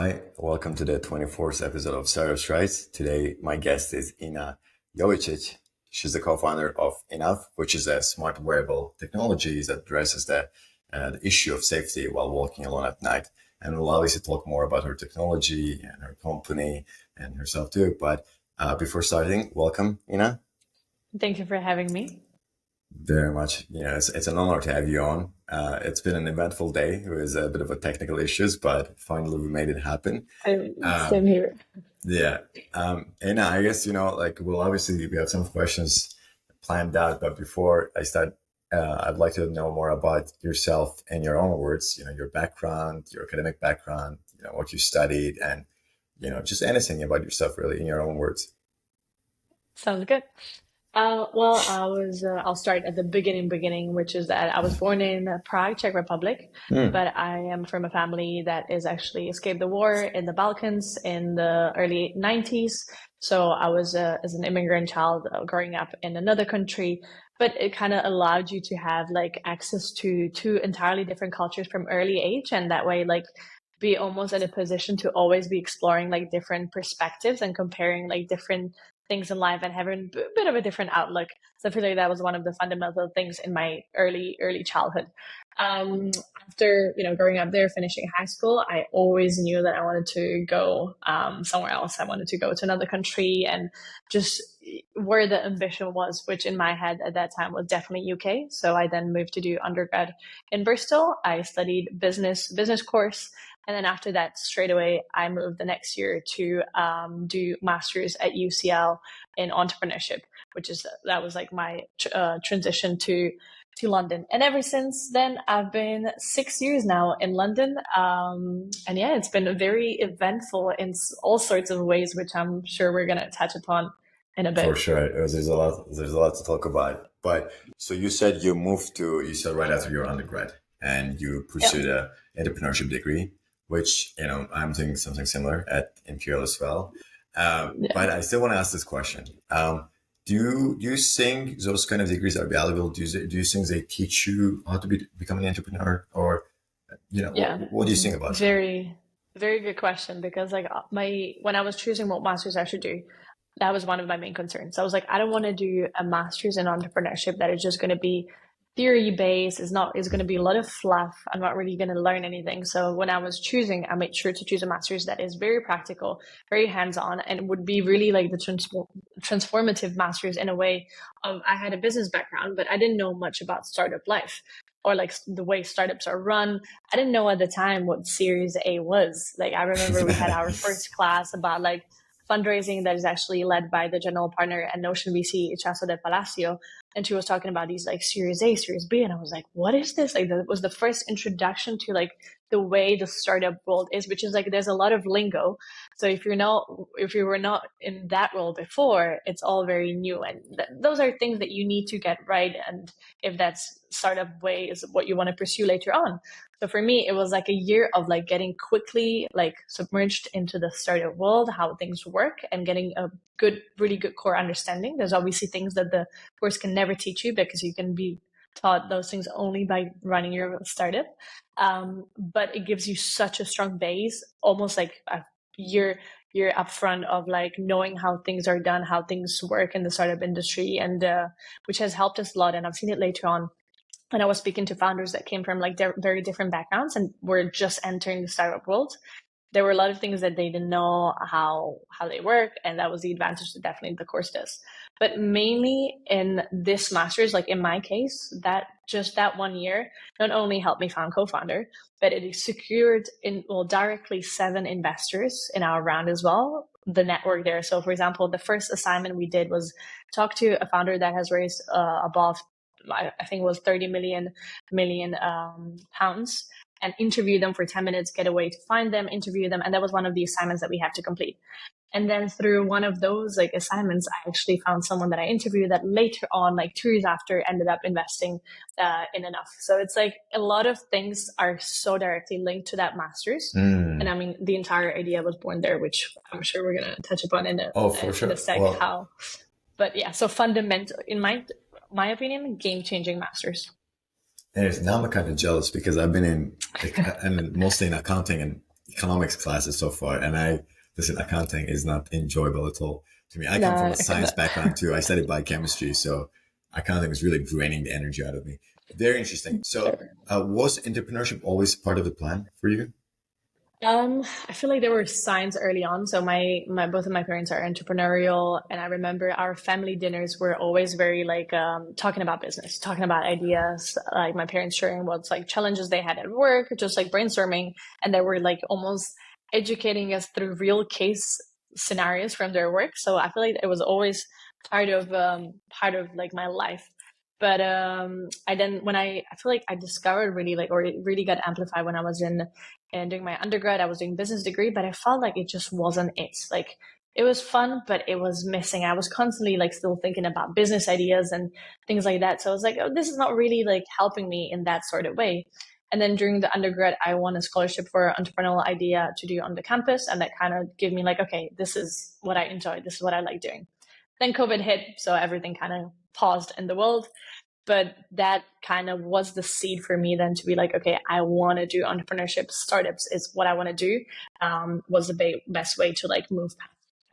Hi, welcome to the 24th episode of Startups Rise. Today, my guest is Ina Jovicic. She's the co-founder of eNOugh, which is a smart wearable technology that addresses the issue of safety while walking alone at night. And we'll obviously talk more about her technology and her company and herself too. But before starting, welcome, Ina. Thank you for having me. Very much. It's an honor to have you on. It's been an eventful day. It was a bit of a technical issues, but finally we made it happen. Same Um, here. yeah. And I guess, we'll obviously, we have some questions planned out, but before I start, I'd like to know more about yourself in your own words, your background, your academic background, what you studied and, just anything about yourself really in your own words. Sounds good. I'll start at the beginning, which is that I was born in Prague, Czech Republic, Hmm. but I am from a family that is actually escaped the war in the Balkans in the early 90s. So I was, as an immigrant child, growing up in another country, but it kind of allowed you to have like access to two entirely different cultures from early age. And that way, like, be almost in a position to always be exploring like different perspectives and comparing like different things in life and having a bit of a different outlook. So I feel like that was one of the fundamental things in my early childhood. Um, After growing up there, finishing high school, I always knew that I wanted to go somewhere else. I wanted to go to another country and just where the ambition was, which in my head at that time was definitely UK. So I then moved to do undergrad in Bristol. I studied business course. And then after that, straight away, I moved the next year to do masters at UCL in entrepreneurship, that was like my transition to London. And ever since then, I've been 6 years now in London. And yeah, it's been very eventful in all sorts of ways, which I'm sure we're going to touch upon in a For bit. sure. There's a lot to talk about. But so you said you moved to UCL right after your undergrad and you Yeah. pursued a entrepreneurship degree, which, I'm doing something similar at Imperial as well. Yeah. But I still want to ask this question. Do you think those kind of degrees are valuable? Do you think they teach you how to become an entrepreneur or, Yeah. what do you think about them? Very, very good question because like when I was choosing what masters I should do, that was one of my main concerns. I was like, I don't want to do a master's in entrepreneurship that is just going to be theory based. It's going to be a lot of fluff. I'm not really going to learn anything. So when I was choosing, I made sure to choose a master's that is very practical, very hands on, and would be really like the transformative master's in a way of I had a business background, but I didn't know much about startup life or like the way startups are run. I didn't know at the time what Series A was. Like I remember we had our first class about like fundraising that is actually led by the general partner at Notion VC, Ichazo de Palacio. And she was talking about these like Series A, Series B. And I was like, what is this? Like that was the first introduction to like the way the startup world is, which is like there's a lot of lingo. So if you were not in that role before, it's all very new. And those are things that you need to get right. And if that's startup way is what you want to pursue later on. So for me, it was like a year of like getting quickly like submerged into the startup world, how things work, and getting a really good core understanding. There's obviously things that the course can never teach you because you can be taught those things only by running your own startup. But it gives you such a strong base, almost like a year year upfront of like knowing how things are done, how things work in the startup industry, and which has helped us a lot. And I've seen it later on when I was speaking to founders that came from like very different backgrounds and were just entering the startup world. There were a lot of things that they didn't know how they work, and that was the advantage that definitely the course does. But mainly in this master's, like in my case, that 1 year not only helped me find co-founder, but it secured directly 7 investors in our round as well. The network there. So, for example, the first assignment we did was talk to a founder that has raised above, I think it was 30 million pounds, and interview them for 10 minutes, get a way to find them, interview them. And that was one of the assignments that we had to complete. And then through one of those like assignments, I actually found someone that I interviewed that later on, like 2 years after, ended up investing in eNOugh. So it's like a lot of things are so directly linked to that master's. And Mm. I mean, the entire idea was born there, which I'm sure we're going to touch upon Oh, for in a sure. sec Well, how. But yeah, so fundamental, in my opinion, game changing masters. anyways, now I'm kind of jealous because I've been and mostly in accounting and economics classes so far, and I listen. Accounting is not enjoyable at all to me. I come from No, a science background too. I studied biochemistry, so accounting was really draining the energy out of me. Very interesting. So, sure. was entrepreneurship always part of the plan for you? I feel like there were signs early on. So my both of my parents are entrepreneurial, and I remember our family dinners were always very like talking about business, talking about ideas. Like my parents sharing what's like challenges they had at work, just like brainstorming, and they were like almost educating us through real case scenarios from their work. So I feel like it was always part of like my life. But I then when I feel like I discovered really like or it really got amplified when I was in and doing my undergrad. I was doing business degree, but I felt like it just wasn't it. Like it was fun, but it was missing. I was constantly like still thinking about business ideas and things like that. So I was like, oh, this is not really like helping me in that sort of way. And then during the undergrad, I won a scholarship for entrepreneurial idea to do on the campus. And that kind of gave me like, okay, this is what I enjoy. This is what I like doing. Then COVID hit. So everything kind of paused in the world, but that kind of was the seed for me then to be like, okay, I want to do entrepreneurship. Startups is what I want to do. Was the best way to like move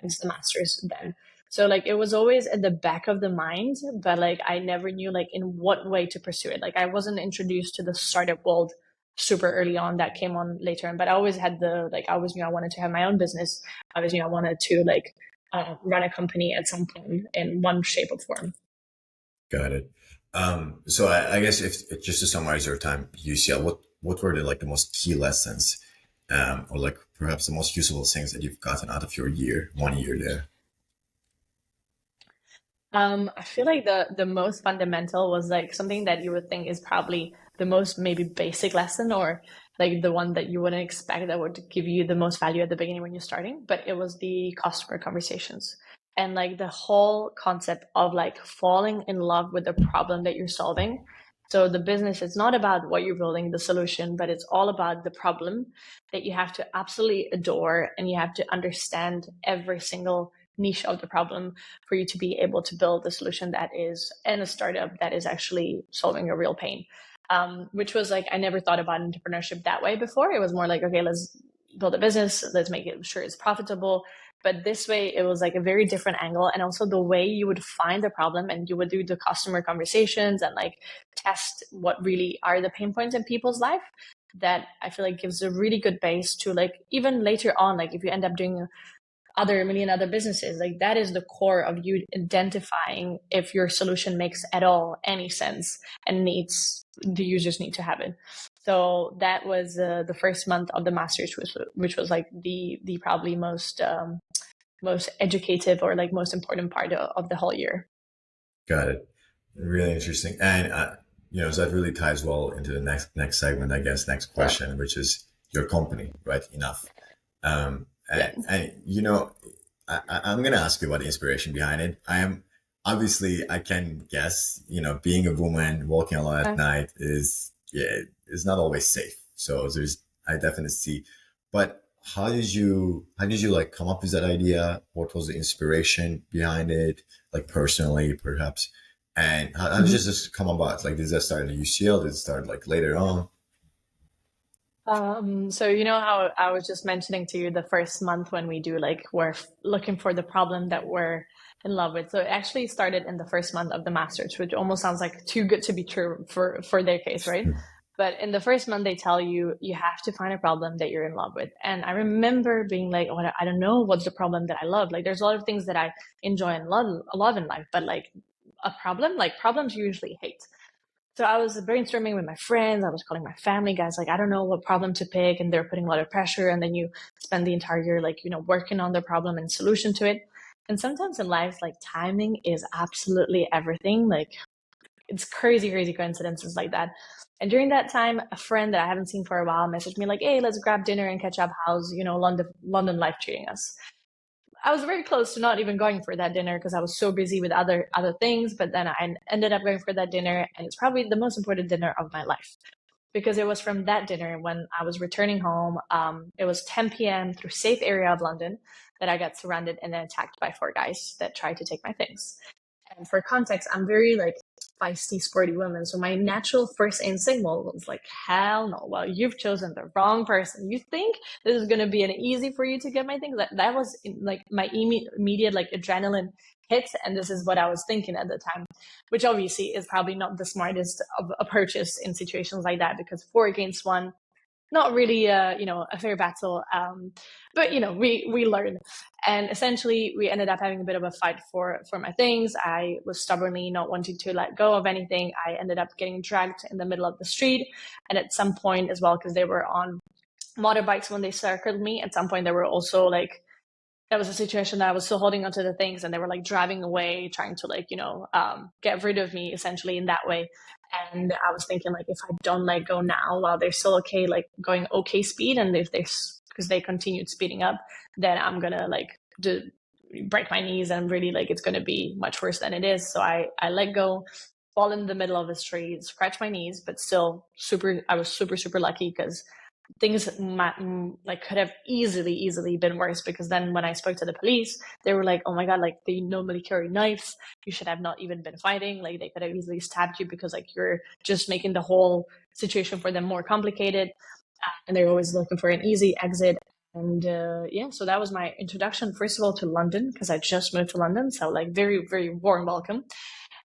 past the masters then. So like it was always at the back of the mind, but like I never knew like in what way to pursue it. Like I wasn't introduced to the startup world super early on. That came on later on, but I always had the like I always knew I wanted to have my own business. I always knew I wanted to like run a company at some point in one shape or form. Got it. So I guess if just to summarize your time at UCL, what were the like the most key lessons, or like perhaps the most useful things that you've gotten out of your 1 year there? I feel like the most fundamental was like something that you would think is probably the most maybe basic lesson or like the one that you wouldn't expect that would give you the most value at the beginning when you're starting, but it was the customer conversations and like the whole concept of like falling in love with the problem that you're solving. So the business is not about what you're building, the solution, but it's all about the problem that you have to absolutely adore and you have to understand every single niche of the problem for you to be able to build a solution that is and a startup that is actually solving a real pain. Which was like I never thought about entrepreneurship that way before. It was more like, okay, let's build a business, let's make it sure it's profitable. But this way it was like a very different angle. And also the way you would find the problem and you would do the customer conversations and like test what really are the pain points in people's life. That I feel like gives a really good base to like even later on, like if you end up doing other a million other businesses, like that is the core of you identifying if your solution makes at all any sense and needs the users need to have it. So that was the first month of the masters, which was like the probably most educative or like most important part of the whole year. Got it. Really interesting. And so that really ties well into the next segment, I guess, next Yeah. question, which is your company, right? Enough. Yeah. I'm gonna ask you about the inspiration behind it. I am obviously I can guess. Being a woman walking alone at Uh, night is not always safe. So I definitely see. But how did you like come up with that idea? What was the inspiration behind it? Like personally, perhaps. And how did this come about? Like, did that start at UCL? Did it start like later on? so you know how I was just mentioning to you the first month when we do like we're looking for the problem that we're in love with. So it actually started in the first month of the masters, which almost sounds like too good to be true for their case, right? But in the first month, they tell you you have to find a problem that you're in love with. And I remember being like, oh, I don't know what's the problem that I love. Like, there's a lot of things that I enjoy and love in life, but like a problem, like problems you usually hate. So I was brainstorming with my friends. I was calling my family guys, like, I don't know what problem to pick. And they're putting a lot of pressure. And then you spend the entire year, like, working on the problem and solution to it. And sometimes in life, like, timing is absolutely everything. Like, it's crazy, crazy coincidences like that. And during that time, a friend that I haven't seen for a while messaged me, like, hey, let's grab dinner and catch up. How's, London life treating us? I was very close to not even going for that dinner because I was so busy with other things. But then I ended up going for that dinner, and it's probably the most important dinner of my life because it was from that dinner when I was returning home. It was 10 p.m. through safe area of London that I got surrounded and then attacked by four guys that tried to take my things. And for context, I'm very like feisty, sporty woman. So my natural first instinct was like, hell no. Well, you've chosen the wrong person. You think this is going to be an easy for you to get my things? That was like my immediate like adrenaline hit. And this is what I was thinking at the time, which obviously is probably not the smartest of approaches in situations like that, because 4 against 1, not really a fair battle, but we learn. And essentially we ended up having a bit of a fight for my things. I was stubbornly not wanting to let go of anything. I ended up getting dragged in the middle of the street, and at some point as well, because they were on motorbikes when they circled me, at some point they were also like, that was a situation that I was still holding onto the things, and they were like driving away, trying to like, get rid of me essentially in that way. And I was thinking like, if I don't let go now while they're still okay, like going okay speed, and if because they continued speeding up, then I'm gonna like break my knees, and really like it's gonna be much worse than it is. So I let go, fall in the middle of the street, scratch my knees, but still I was super, super lucky, because things like could have easily been worse, because then when I spoke to the police, they were like, oh my god, like they normally carry knives, you should have not even been fighting, like they could have easily stabbed you, because like you're just making the whole situation for them more complicated, and they're always looking for an easy exit. And so that was my introduction, first of all, to London, because I just moved to London, so like very, very warm welcome.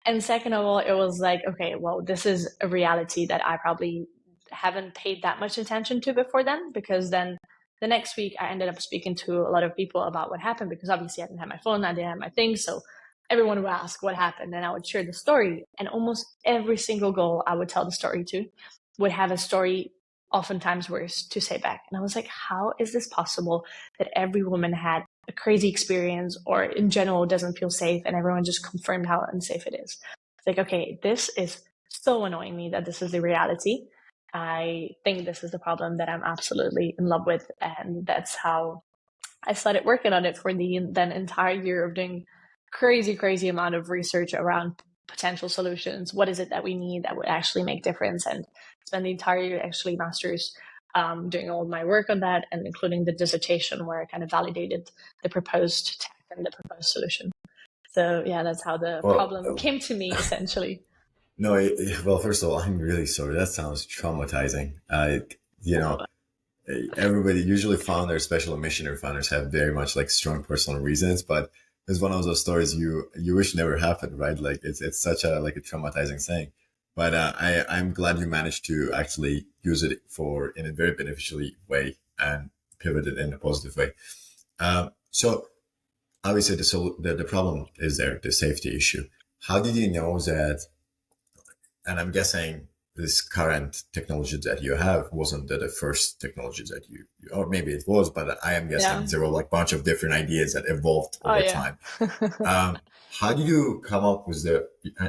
And second of all, it was like, okay, well, this is a reality that I probably haven't paid that much attention to before then, because then the next week I ended up speaking to a lot of people about what happened, because obviously I didn't have my phone, I didn't have my things, so everyone would ask what happened, and I would share the story, and almost every single girl I would tell the story to would have a story oftentimes worse to say back. And I was like, how is this possible that every woman had a crazy experience, or in general doesn't feel safe, and everyone just confirmed how unsafe it is? It's like, okay, this is so annoying me that this is the reality. I think this is the problem that I'm absolutely in love with. And that's how I started working on it for the then entire year of doing crazy, crazy amount of research around potential solutions. What is it that we need that would actually make difference? And spend the entire year actually master's doing all my work on that, and including the dissertation where I kind of validated the proposed tech and the proposed solution. So yeah, that's how the Well, problem came to me essentially. no, well, first of all, I'm really sorry. That sounds traumatizing. You know, everybody, usually founders, special missionary founders, have very much like strong personal reasons, but it's one of those stories you wish never happened, right? Like it's such a like a traumatizing thing. But I'm glad you managed to actually use it for in a very beneficial way and pivot it in a positive way. So obviously the problem is there, the safety issue. How did you know that? And I'm guessing this current technology that you have wasn't the first technology that or maybe it was, but I am guessing Yeah. there were like a bunch of different ideas that evolved Oh over yeah. time. How did you come up with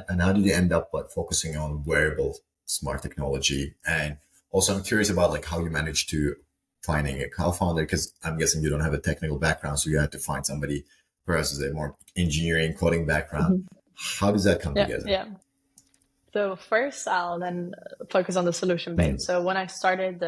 and how did you end up like focusing on wearable smart technology? And also I'm curious about like how you managed to finding a co-founder, because I'm guessing you don't have a technical background. So you had to find somebody who has a more engineering coding background. Mhm. How does that come Yeah, together? yeah. So first, I'll then focus on the solution base. Mm. So when I started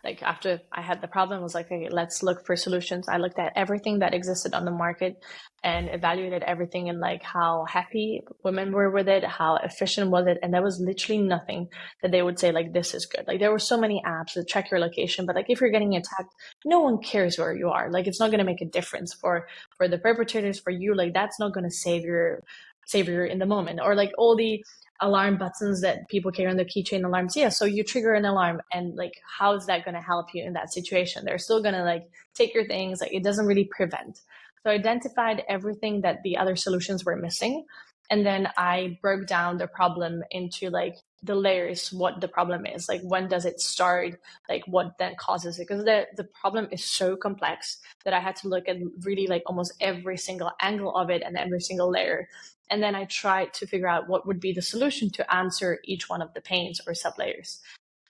like after I had the problem, I was like, okay, let's look for solutions. I looked at everything that existed on the market and evaluated everything, and like how happy women were with it, how efficient was it, and there was literally nothing that they would say like this is good. Like there were so many apps that track your location, but like if you're getting attacked, no one cares where you are. Like it's not going to make a difference for the perpetrators, for you. Like that's not going to save you in the moment, or like all the alarm buttons that people carry on the keychain alarms. Yeah, so you trigger an alarm, and like how is that going to help you in that situation? They're still going to like take your things. Like it doesn't really prevent. So I identified everything that the other solutions were missing, and then I broke down the problem into like the layers, what the problem is, like when does it start, like what then causes it, because the problem is so complex that I had to look at really like almost every single angle of it and every single layer. And then I tried to figure out what would be the solution to answer each one of the pains or sublayers.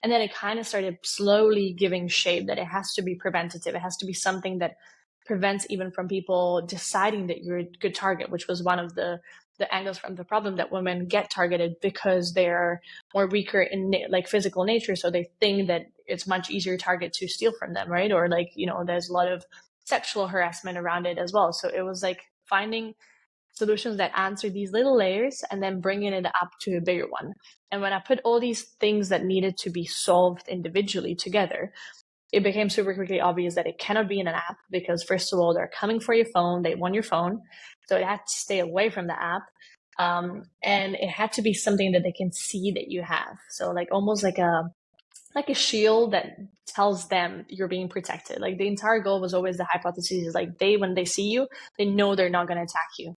And then it kind of started slowly giving shape that it has to be preventative. It has to be something that prevents even from people deciding that you're a good target, which was one of the angles from the problem, that women get targeted because they're more weaker in like physical nature. So they think that it's much easier target to steal from them, right? Or like, there's a lot of sexual harassment around it as well. So it was like finding solutions that answer these little layers and then bringing it up to a bigger one. And when I put all these things that needed to be solved individually together, it became super quickly obvious that it cannot be in an app because, first of all, they're coming for your phone. They want your phone. So it had to stay away from the app. And it had to be something that they can see that you have. So like almost like a shield that tells them you're being protected. Like the entire goal was always the hypothesis is like when they see you, they know they're not going to attack you.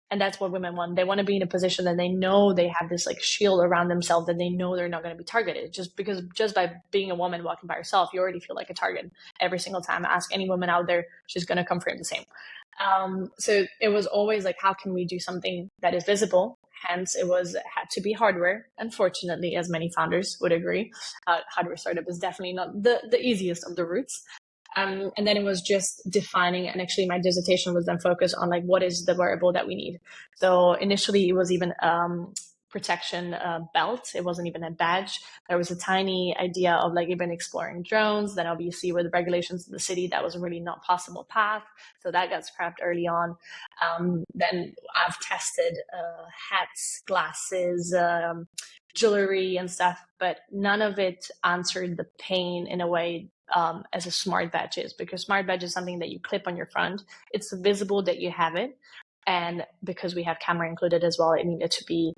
And that's what women want. They want to be in a position that they know they have this like shield around themselves, that they know they're not going to be targeted. Just by being a woman walking by herself, you already feel like a target every single time. Ask any woman out there, she's going to come frame the same. So it was always like, how can we do something that is visible? Hence, had to be hardware. Unfortunately, as many founders would agree, hardware startup is definitely not the easiest of the routes. And then it was just defining, and actually my dissertation was then focused on like, what is the wearable that we need? So initially it was even protection belt. It wasn't even a badge. There was a tiny idea of like even exploring drones. Then obviously with the regulations in the city, that was a really not possible path. So that got scrapped early on. Then I've tested hats, glasses, jewelry and stuff, but none of it answered the pain in a way as a smart badge is, because smart badge is something that you clip on your front. It's visible that you have it. And because we have camera included as well, it needed to be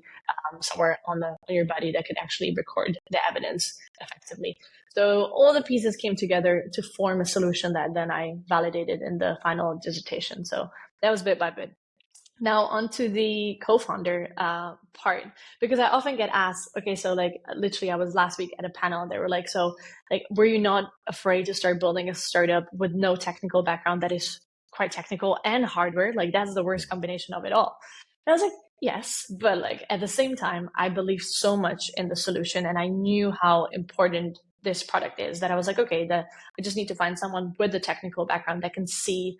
somewhere on your body that could actually record the evidence effectively. So all the pieces came together to form a solution that then I validated in the final dissertation. So that was bit by bit. Now onto the co-founder part, because I often get asked, okay, so like literally I was last week at a panel and they were like, so like, were you not afraid to start building a startup with no technical background that is quite technical and hardware? Like that's the worst combination of it all. And I was like, yes, but like at the same time, I believe so much in the solution and I knew how important this product is that I was like, okay, I just need to find someone with the technical background that can see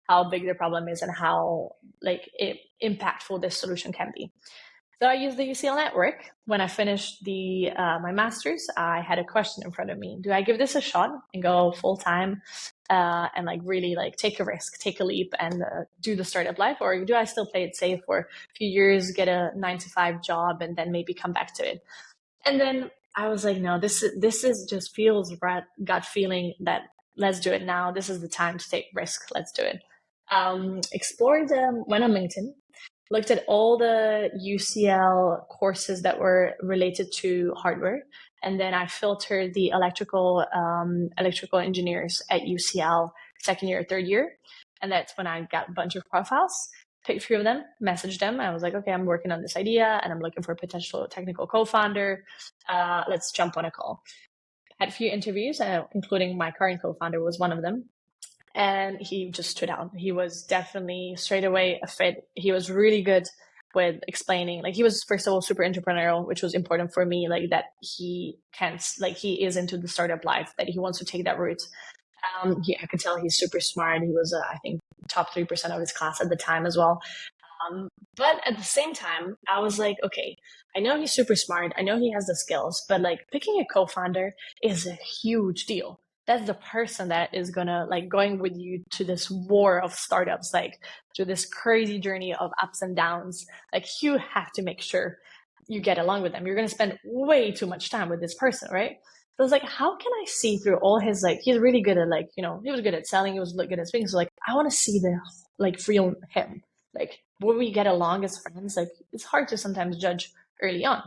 how big the problem is and how like impactful this solution can be. So I used the UCL network. When I finished my master's, I had a question in front of me. Do I give this a shot and go full time and like really like take a risk, take a leap and do the startup life? Or do I still play it safe for a few years, get a 9-to-5 job and then maybe come back to it? And then I was like, no, this is just feels right, gut feeling that let's do it now. This is the time to take risk. Let's do it. Explored, went on LinkedIn, looked at all the UCL courses that were related to hardware. And then I filtered the electrical engineers at UCL second year, third year. And that's when I got a bunch of profiles, picked a few of them, messaged them. I was like, okay, I'm working on this idea and I'm looking for a potential technical co-founder. Let's jump on a call. Had a few interviews, including my current co-founder was one of them. And he just stood out. He was definitely straight away a fit. He was really good with explaining, like he was first of all super entrepreneurial, which was important for me, like that he is into the startup life, that he wants to take that route. I could tell he's super smart. He was, I think, top 3% of his class at the time as well. But at the same time, I was like, okay, I know he's super smart. I know he has the skills, but like picking a co-founder is a huge deal. That's the person that is gonna like going with you to this war of startups, like to this crazy journey of ups and downs. Like you have to make sure you get along with them. You're gonna spend way too much time with this person, right? So I was like, how can I see through all his like? He's really good at like, he was good at selling. He was good at speaking. So like, I want to see the like real him. Like, will we get along as friends? Like, it's hard to sometimes judge early on.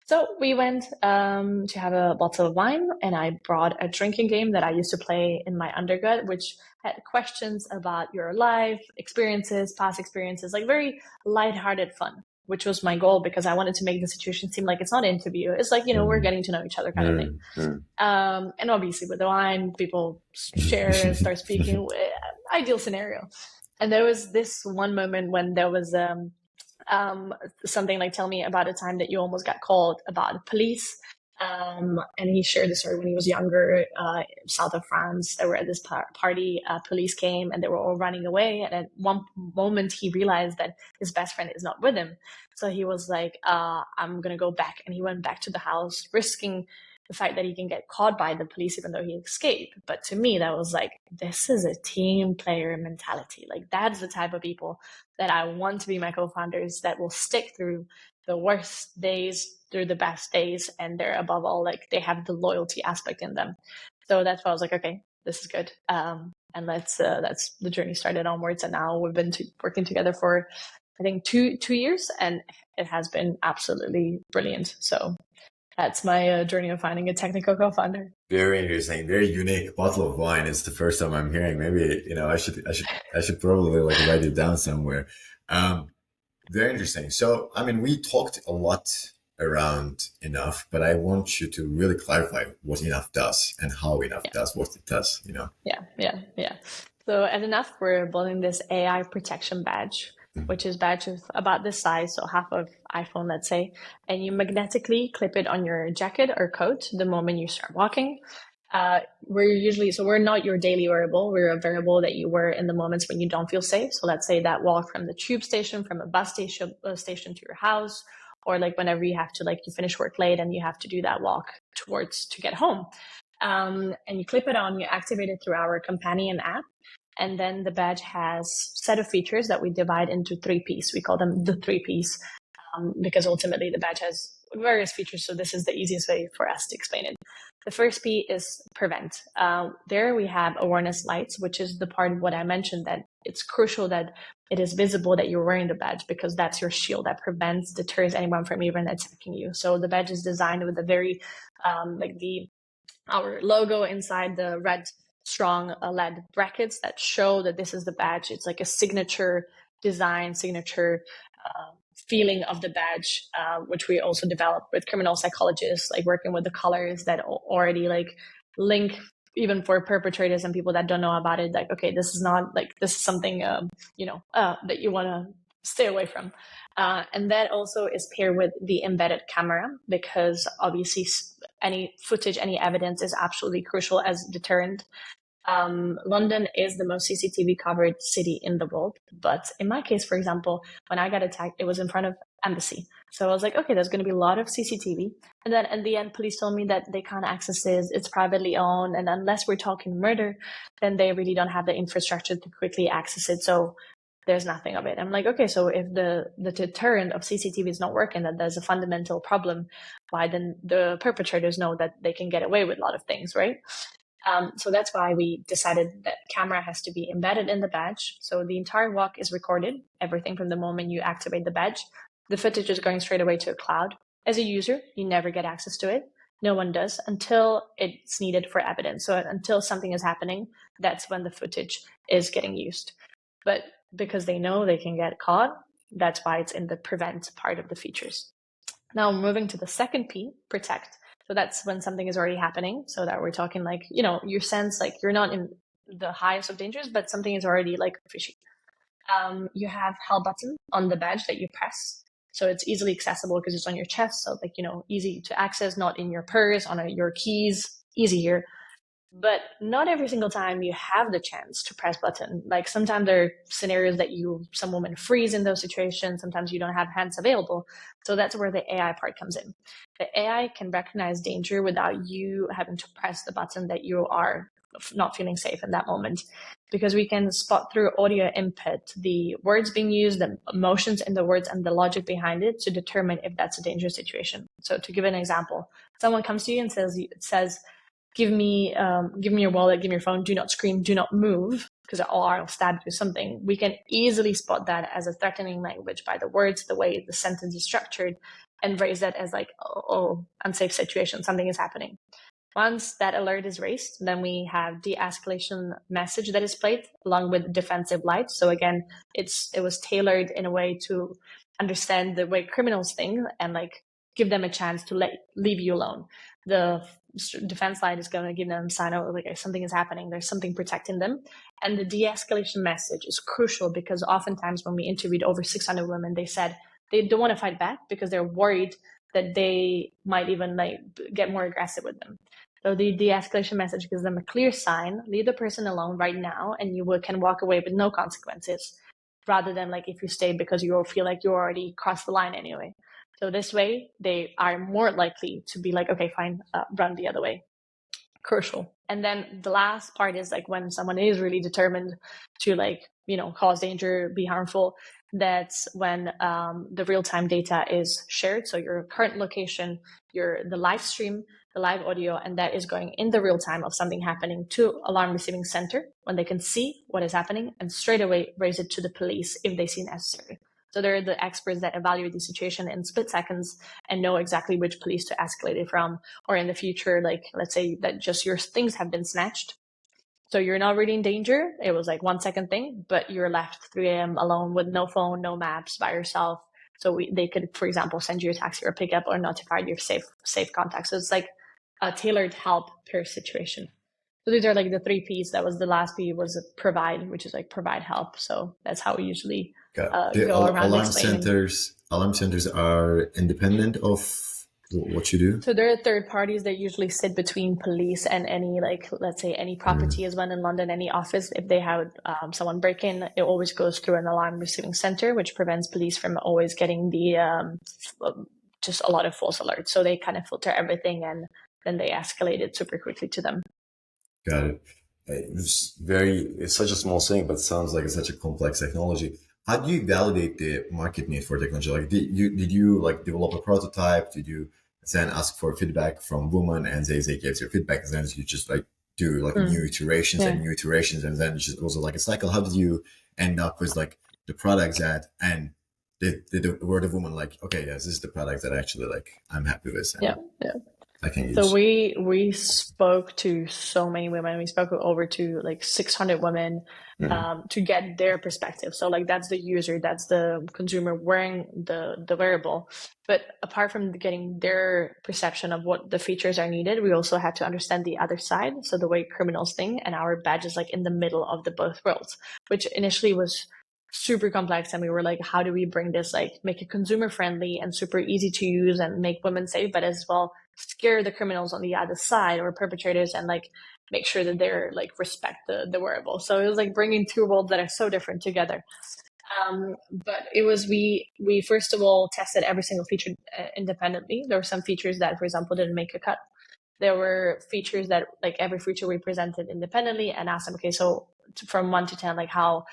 So we went to have a bottle of wine, and I brought a drinking game that I used to play in my undergrad, which had questions about your life, experiences, past experiences, like very lighthearted fun, which was my goal because I wanted to make the situation seem like it's not an interview. It's like, we're getting to know each other kind of thing. And obviously with the wine, people share and start speaking. Ideal scenario. And there was this one moment when there was something like, tell me about a time that you almost got called about police. And he shared the story when he was younger, south of France. They were at this party, police came and they were all running away. And at one moment he realized that his best friend is not with him. So he was like, I'm going to go back. And he went back to the house, risking the fact that he can get caught by the police even though he escaped. But to me, that was like, this is a team player mentality. Like, that's the type of people that I want to be my co-founders, that will stick through the worst days, through the best days, and they're above all, like, they have the loyalty aspect in them. So that's why I was like, okay, this is good. And that's the journey started onwards. And now we've been working together for, I think, two years, and it has been absolutely brilliant. So that's my journey of finding a technical co-founder. Very interesting, very unique. Bottle of wine is the first time I'm hearing. Maybe, I should probably like write it down somewhere. Very interesting. So, I mean, we talked a lot around eNOugh, but I want you to really clarify what eNOugh does and how eNOugh does what it does, you know? Yeah. So at eNOugh, we're building this AI protection badge, which is badge of about this size, so half of iPhone, let's say, and you magnetically clip it on your jacket or coat the moment you start walking. We're not your daily wearable. We're a wearable that you wear in the moments when you don't feel safe. So let's say that walk from the tube station, from a bus station to your house, or like whenever you have to, like, you finish work late and you have to do that walk to get home. And you clip it on, you activate it through our companion app. And then the badge has a set of features that we divide into 3 Ps. We call them the 3 Ps because ultimately the badge has various features. So this is the easiest way for us to explain it. The first P is prevent. There we have awareness lights, which is the part of what I mentioned, that it's crucial that it is visible that you're wearing the badge, because that's your shield that deters anyone from even attacking you. So the badge is designed with a very, our logo inside the red strong LED brackets that show that this is the badge. It's like a signature design, signature feeling of the badge, which we also developed with criminal psychologists, like working with the colors that already like link, even for perpetrators and people that don't know about it, like, okay, this is something, that you want to stay away from. And that also is paired with the embedded camera, because obviously any footage, any evidence is absolutely crucial as deterrent. London is the most CCTV covered city in the world. But in my case, for example, when I got attacked, it was in front of embassy. So I was like, okay, there's going to be a lot of CCTV. And then in the end, police told me that they can't access this. It's privately owned. And unless we're talking murder, then they really don't have the infrastructure to quickly access it. So there's nothing of it. I'm like, okay, so if the deterrent of CCTV is not working, that there's a fundamental problem, why then the perpetrators know that they can get away with a lot of things, right? So that's why we decided that camera has to be embedded in the badge. So the entire walk is recorded, everything from the moment you activate the badge. The footage is going straight away to a cloud. As a user, you never get access to it. No one does until it's needed for evidence. So until something is happening, that's when the footage is getting used. But because they know they can get caught, that's why it's in the prevent part of the features. Now moving to the second P, protect. So that's when something is already happening. So that we're talking like, you sense like you're not in the highest of dangers, but something is already like fishy. You have help button on the badge that you press. So it's easily accessible because it's on your chest. So like, easy to access, not in your purse, on your keys, easy here. But not every single time you have the chance to press button. Like sometimes there are scenarios that some women freeze in those situations. Sometimes you don't have hands available. So that's where the AI part comes in. The AI can recognize danger without you having to press the button that you are not feeling safe in that moment. Because we can spot through audio input, the words being used, the emotions in the words, and the logic behind it to determine if that's a dangerous situation. So to give an example, someone comes to you and says, give me your wallet, give me your phone, do not scream, do not move, because I'll stab you, something. We can easily spot that as a threatening language by the words, the way the sentence is structured, and raise that as like, oh, unsafe situation, something is happening. Once that alert is raised, then we have de-escalation message that is played along with defensive light. So again, it was tailored in a way to understand the way criminals think and like give them a chance to leave you alone. The defense light is going to give them a sign of like something is happening, there's something protecting them. And the de-escalation message is crucial because oftentimes when we interviewed over 600 women, they said they don't want to fight back because they're worried that they might even like get more aggressive with them. So the de-escalation message gives them a clear sign, leave the person alone right now, and you can walk away with no consequences, rather than like if you stay because you feel like you already crossed the line anyway. So this way, they are more likely to be like, okay, fine, run the other way. Crucial. And then the last part is like when someone is really determined to like, cause danger, be harmful, that's when the real-time data is shared. So your current location, the live stream, the live audio, and that is going in the real time of something happening to alarm receiving center when they can see what is happening and straight away raise it to the police if they see necessary. So they're the experts that evaluate the situation in split seconds and know exactly which police to escalate it from. Or in the future, like let's say that just your things have been snatched. So you're not really in danger. It was like 1 second thing, but you're left 3 a.m. alone with no phone, no maps, by yourself. So they could, for example, send you a taxi or a pickup or notify your safe contact. So it's like a tailored help per situation. So these are like the 3 P's. That was the last P was provide, which is like provide help. So that's how we usually go around explaining. Alarm centers are independent of what you do? So there are third parties that usually sit between police and any, like, let's say any property as well in London, any office. If they have someone break in, it always goes through an alarm receiving center, which prevents police from always getting the just a lot of false alerts. So they kind of filter everything and then they escalate it super quickly to them. Got it. It's such a small thing, but it sounds like it's such a complex technology. How do you validate the market need for technology? Like, did you like develop a prototype? Did you then ask for feedback from women and they gave their feedback, and then you just like do like new iterations and new iterations, and then it was like a cycle? How did you end up with like the product that, and were the woman like, okay, yes, this is the product that actually like I'm happy with? Yeah. I can use. So we spoke to so many women. We spoke over to like 600 women to get their perspective. So like that's the user, that's the consumer wearing the wearable. But apart from getting their perception of what the features are needed, we also had to understand the other side. So the way criminals think, and our badge is like in the middle of the both worlds, which initially was super complex. And we were like, how do we bring this, like make it consumer friendly and super easy to use and make women safe, but as well scare the criminals on the other side or perpetrators and like make sure that they're like respect the wearable. So it was like bringing 2 worlds that are so different together. But it was, we first of all tested every single feature independently. There were some features that, for example, didn't make a cut. There were features that like every feature we presented independently and asked them, okay, so from 1 to 10, like how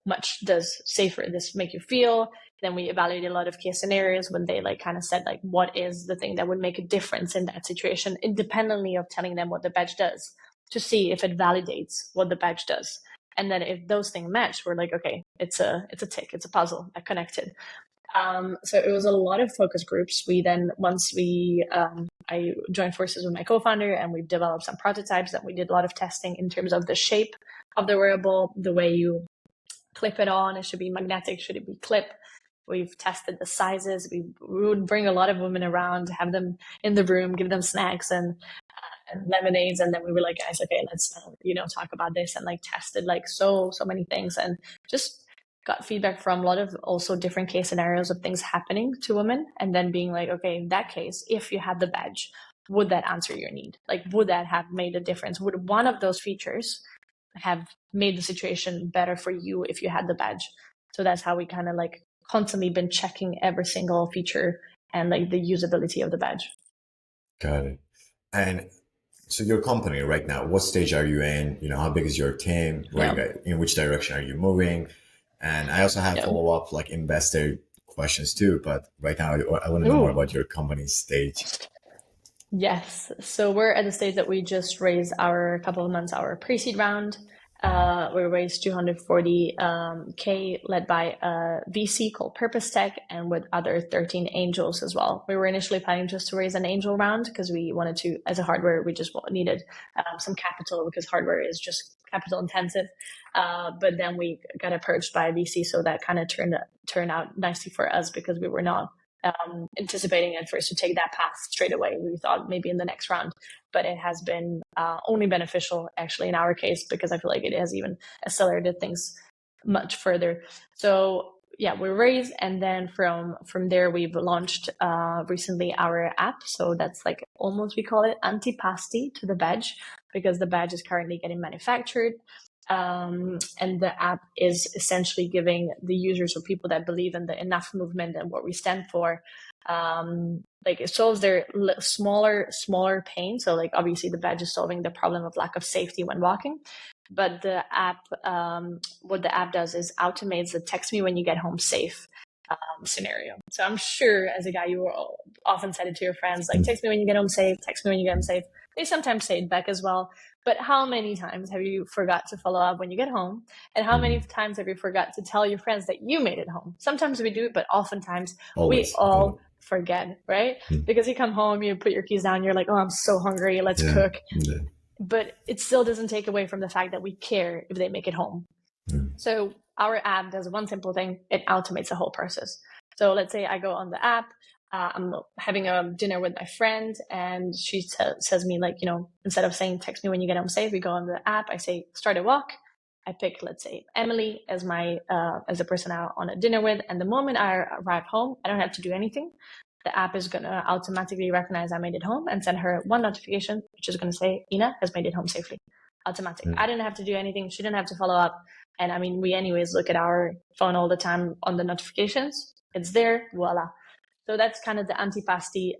much does safer this make you feel? Then we evaluated a lot of case scenarios when they like kind of said like, what is the thing that would make a difference in that situation, independently of telling them what the badge does, to see if it validates what the badge does. And then if those things match, we're like, okay, it's a tick, it's a puzzle, I connected. So it was a lot of focus groups. We then, I joined forces with my co-founder and we've developed some prototypes, and we did a lot of testing in terms of the shape of the wearable, the way you clip it on. It should be magnetic, should it be clip? We've tested the sizes. We would bring a lot of women around, have them in the room, give them snacks and lemonades. And then we were like, guys, okay, let's, talk about this, and like tested like so many things, and just got feedback from a lot of also different case scenarios of things happening to women. And then being like, okay, in that case, if you had the badge, would that answer your need? Like, would that have made a difference? Would one of those features have made the situation better for you if you had the badge? So that's how we kind of like constantly been checking every single feature and like the usability of the badge. Got it. And so your company right now, what stage are you in? How big is your team? In which direction are you moving? And I also have follow-up like investor questions too, but right now I want to know more about your company's stage. Yes. So we're at the stage that we just raised our pre-seed round. We raised 240K led by a VC called Purpose Tech, and with other 13 angels as well. We were initially planning just to raise an angel round because we wanted to, as a hardware, we just needed some capital because hardware is just capital intensive. But then we got approached by a VC, so that kind of turned out nicely for us because we were not anticipating at first to take that path straight away. We thought maybe in the next round, but it has been only beneficial actually in our case, because I feel like it has even accelerated things much further. So yeah, we raised, and then from there we've launched recently our app. So that's like almost, we call it antipasti to the badge, because the badge is currently getting manufactured. And the app is essentially giving the users or people that believe in the eNOugh movement and what we stand for, like it solves their smaller pain. So like obviously the badge is solving the problem of lack of safety when walking, but the app, what the app does is automates the text me when you get home safe scenario. So I'm sure as a guy, you will often said it to your friends, like text me when you get home safe, text me when you get home safe. They sometimes say it back as well. But how many times have you forgot to follow up when you get home? And how many times have you forgot to tell your friends that you made it home? Sometimes we do, but oftentimes we Always. all forget, right? Because you come home, you put your keys down, you're like, oh, I'm so hungry, let's cook. Yeah. But it still doesn't take away from the fact that we care if they make it home. So our app does one simple thing. It automates the whole process. So let's say I go on the app, I'm having a dinner with my friend and she says me like, instead of saying text me when you get home safe, we go on the app. I say start a walk. I pick, let's say, Emily as my as the person I'm on a dinner with. And the moment I arrive home, I don't have to do anything. The app is going to automatically recognize I made it home and send her one notification, which is going to say Ina has made it home safely. Automatic. I didn't have to do anything. She didn't have to follow up. And I mean, we anyways look at our phone all the time on the notifications. It's there, voila. So that's kind of the antipasti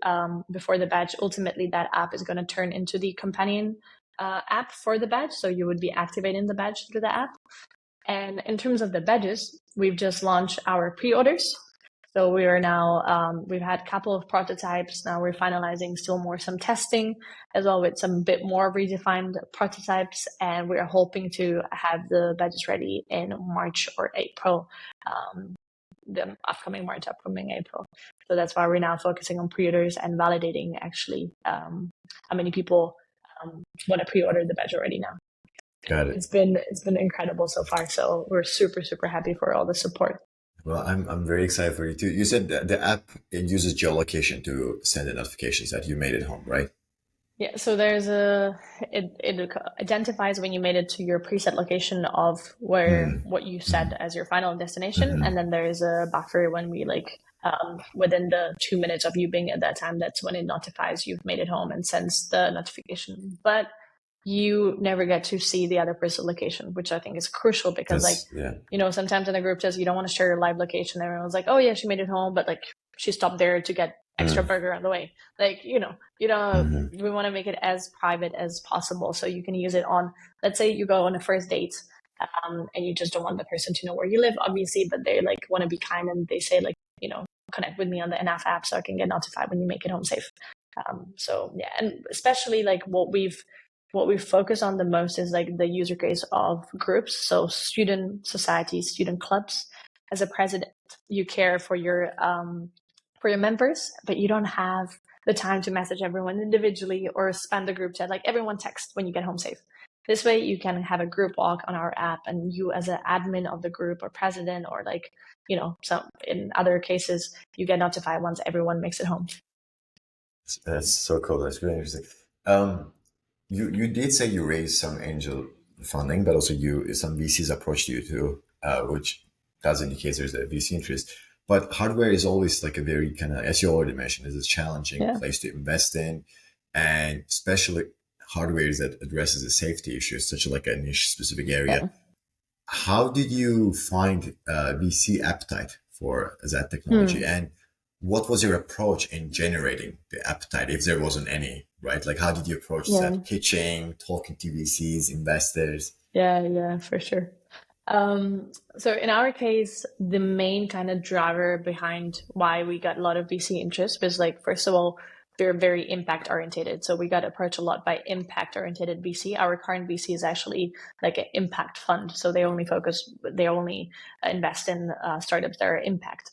before the badge. Ultimately, that app is going to turn into the companion app for the badge. So you would be activating the badge through the app. And in terms of the badges, we've just launched our pre-orders. So we are now, we've had a couple of prototypes. Now we're finalizing still some testing as well with some bit more redefined prototypes. And we're hoping to have the badges ready in March or April, the upcoming March, upcoming April. So that's why we're now focusing on pre-orders and validating actually how many people want to pre-order the badge already now. Got it. It's been incredible so far. So we're super, super happy for all the support. Well, I'm very excited for you too. You said that the app it uses geolocation to send the notifications that you made it home, right? Yeah, so it identifies when you made it to your preset location of what you set as your final destination, and then there is a buffer when we within the 2 minutes of you being at that time, that's when it notifies you've made it home and sends the notification. But you never get to see the other person's location, which I think is crucial because sometimes in the group says you don't want to share your live location. Everyone's like, oh yeah, she made it home, but like she stopped there to get extra burger on the way. Like, we want to make it as private as possible. So you can use it on, let's say you go on a first date and you just don't want the person to know where you live, obviously, but they like want to be kind and they say like, connect with me on the eNOugh app so I can get notified when you make it home safe. So yeah, and especially like what we focus on the most is like the user case of groups. So student societies, student clubs. As a president, you care for your members, but you don't have the time to message everyone individually or spam the group chat. Like everyone text when you get home safe. This way you can have a group walk on our app and you as an admin of the group or president or like, some in other cases, you get notified once everyone makes it home. That's so cool. That's really interesting. You did say you raised some angel funding, but also some VCs approached you too, which does indicate there's a VC interest. But hardware is always like a very kind of, as you already mentioned, is a challenging place to invest in, and especially hardware that addresses a safety issue, such like a niche specific area. Yeah. How did you find VC appetite for that technology, and what was your approach in generating the appetite, if there wasn't any, right? Like, how did you approach that? Pitching, talking to VCs, investors? Yeah, for sure. So in our case, the main kind of driver behind why we got a lot of VC interest was like, first of all, they're very impact oriented. So we got approached a lot by impact oriented VC. Our current VC is actually like an impact fund. So they only invest in startups that are impact.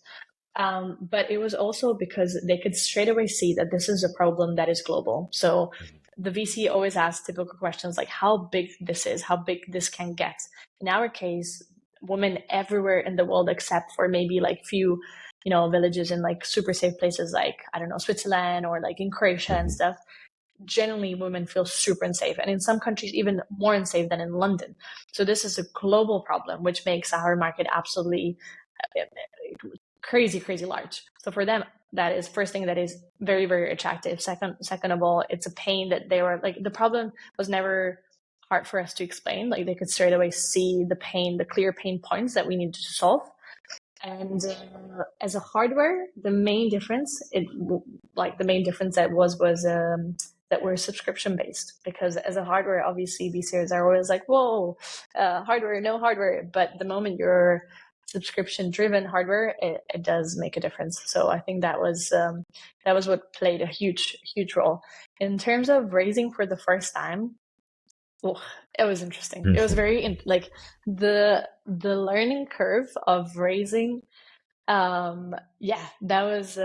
But it was also because they could straight away see that this is a problem that is global. So the VC always asks typical questions like how big this is, how big this can get. In our case, women everywhere in the world, except for maybe like few, villages in like super safe places like, I don't know, Switzerland or like in Croatia and stuff, generally women feel super unsafe. And in some countries, even more unsafe than in London. So this is a global problem, which makes our market absolutely crazy large. So for them, that is first thing that is very, very attractive. Second of all, it's a pain that they were like, the problem was never hard for us to explain. Like they could straight away see the clear pain points that we needed to solve. And as a hardware, the main difference, the main difference was that we're subscription based. Because as a hardware, obviously VCs are always like, whoa, hardware, no hardware. But the moment you're subscription driven hardware, it does make a difference. So I think that was what played a huge role in terms of raising for the first time. Oh, it was interesting. It was very like the learning curve of raising. Yeah, that was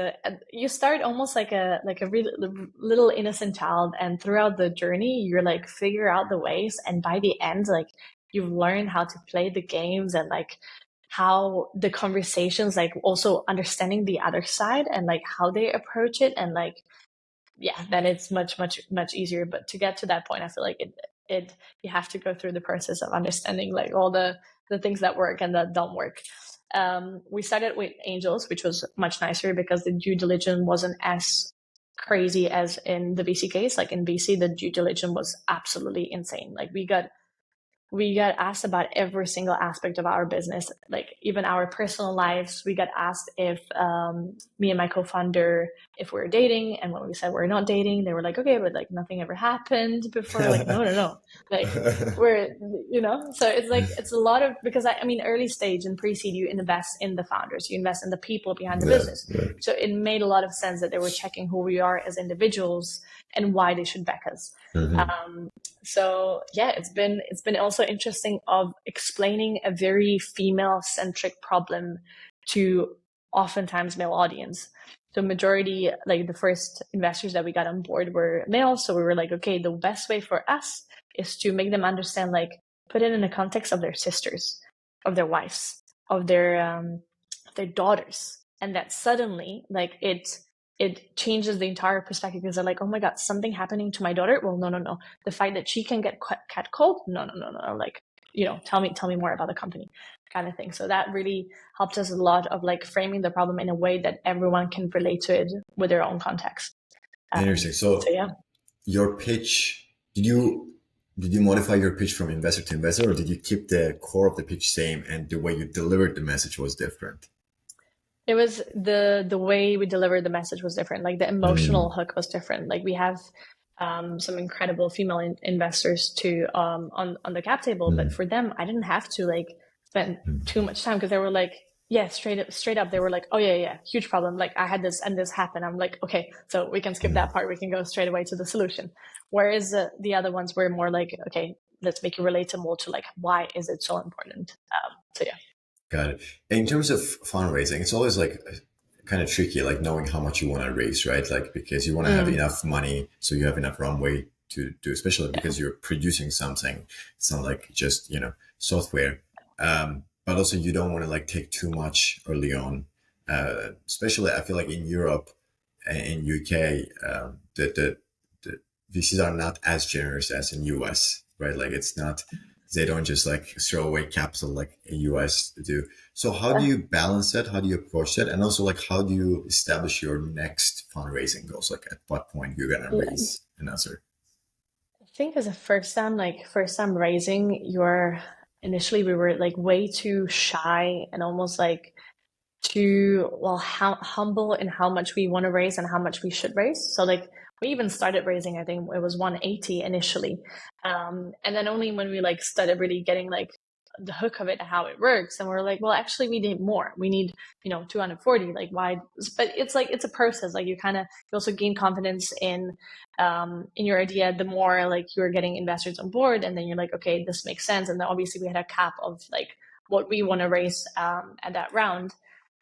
you start almost like a really little innocent child, and throughout the journey, you're like figure out the ways, and by the end, like you've learned how to play the games and like how the conversations, like also understanding the other side and like how they approach it, and like yeah, then it's much easier. But to get to that point, I feel like it you have to go through the process of understanding like all the things that work and that don't work. We started with angels, which was much nicer because the due diligence wasn't as crazy as in the VC case. Like in VC, the due diligence was absolutely insane. Like we got asked about every single aspect of our business, like even our personal lives. We got asked if me and my co-founder, if we were dating, and when we said we're not dating, they were like, okay, but like nothing ever happened before. Like no, like we're, so it's like it's a lot of, because I mean early stage and pre-seed, you invest in the founders, you invest in the people behind the business. So it made a lot of sense that they were checking who we are as individuals and why they should back us. So yeah, it's been also interesting of explaining a very female centric problem to oftentimes male audience. So majority, like the first investors that we got on board were male. So we were like, okay, the best way for us is to make them understand, like put it in the context of their sisters, of their wives, of their daughters. And that suddenly like it changes the entire perspective, because they're like, oh my God, something happening to my daughter. Well, no. The fact that she can get catcalled. No. Like, tell me more about the company kind of thing. So that really helped us a lot of like framing the problem in a way that everyone can relate to it with their own context. Interesting. So yeah. Your pitch, did you modify your pitch from investor to investor, or did you keep the core of the pitch same and the way you delivered the message was different? It was the way we delivered the message was different. Like the emotional hook was different. Like we have some incredible female investors too on the cap table, but for them, I didn't have to like spend too much time, because they were like, yeah, straight up, they were like, oh yeah, huge problem. Like I had this and this happened. I'm like, okay, so we can skip that part. We can go straight away to the solution. Whereas the other ones were more like, okay, let's make it relatable to like why is it so important. So yeah. Got it. In terms of fundraising, it's always like kind of tricky, like knowing how much you want to raise, right? Like because you want to have enough money so you have enough runway to do, especially because you're producing something. It's not like just, software. But also you don't want to like take too much early on. Especially I feel like in Europe and in UK, the VCs are not as generous as in US, right? Like it's not, they don't just like throw away capital like in US do. So how do you balance that? How do you approach that? And also like, how do you establish your next fundraising goals? Like at what point you're going to raise another? I think as a first time raising, initially we were like way too shy and almost like too humble in how much we want to raise and how much we should raise. So like we even started raising, I think it was 180 initially, and then only when we like started really getting like the hook of it and how it works, and we're like, well, actually we need more. We need 240. Like why? But it's like it's a process. Like you also gain confidence in your idea the more like you're getting investors on board, and then you're like, okay, this makes sense. And then obviously we had a cap of like what we want to raise at that round.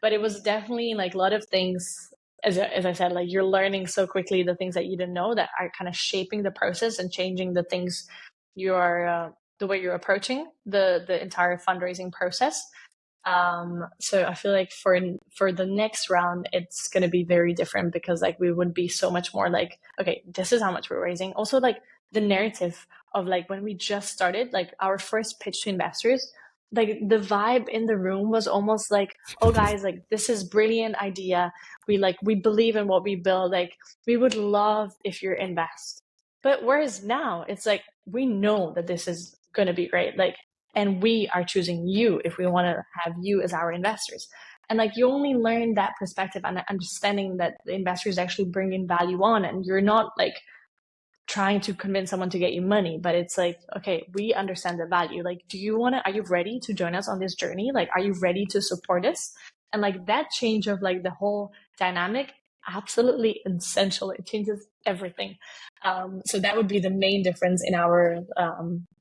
But it was definitely like a lot of things, as I said, like you're learning so quickly the things that you didn't know that are kind of shaping the process and changing the things the way you're approaching the entire fundraising process. So I feel like for the next round, it's going to be very different, because like we would be so much more like, okay, this is how much we're raising. Also like the narrative of like when we just started, like our first pitch to investors, like the vibe in the room was almost like, oh guys, like this is brilliant idea. We believe in what we build. Like we would love if you invest. But whereas now it's like, we know that this is going to be great. Like, and we are choosing you if we want to have you as our investors. And like, you only learn that perspective and understanding that the investors actually bring in value on, and you're not like trying to convince someone to get you money, but it's like, okay, we understand the value. Like, are you ready to join us on this journey? Like, are you ready to support us? And like that change of like the whole dynamic, absolutely essential. It changes everything. So that would be the main difference in our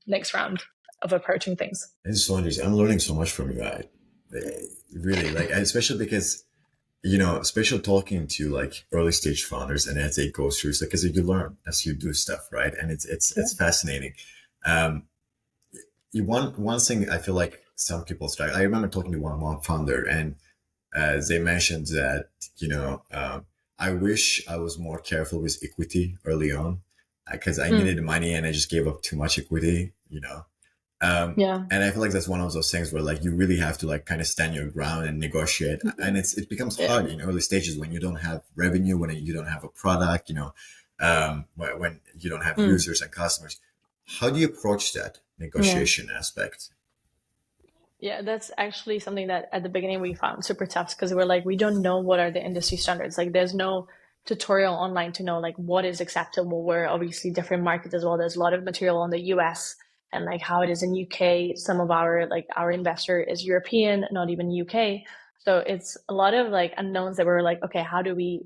next round of approaching things. It's so interesting. I'm learning so much from you. Really like, especially because, especially talking to like early stage founders and as they go through, so because you learn as you do stuff, right? And it's fascinating. Um, one thing I feel like some people start. I remember talking to one founder, and they mentioned that I wish I was more careful with equity early on because I needed money and I just gave up too much equity. Yeah. And I feel like that's one of those things where like you really have to like kind of stand your ground and negotiate. And it becomes hard in early stages when you don't have revenue, when you don't have a product, when you don't have users and customers. How do you approach that negotiation aspect? Yeah, that's actually something that at the beginning we found super tough because we're like, we don't know what are the industry standards. Like, there's no tutorial online to know like what is acceptable. We're obviously different markets as well. There's a lot of material on the US and like how it is in UK. Some of our investor is European, not even UK. So it's a lot of like unknowns that we're like, okay, how do we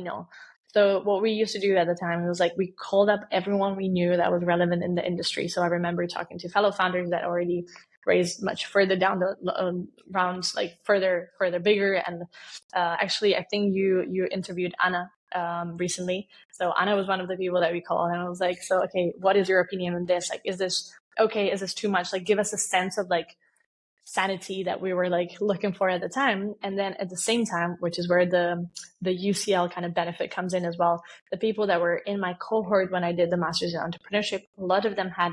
know? So what we used to do at the time was like we called up everyone we knew that was relevant in the industry. So I remember talking to fellow founders that already raised much further down the rounds, like further bigger. And actually, I think you interviewed Anna recently. So Anna was one of the people that we called, and I was like, so okay, what is your opinion on this? Like, is this okay? Is this too much? Like, give us a sense of like sanity that we were like looking for at the time. And then at the same time, which is where the UCL kind of benefit comes in as well, the people that were in my cohort when I did the master's in entrepreneurship, a lot of them had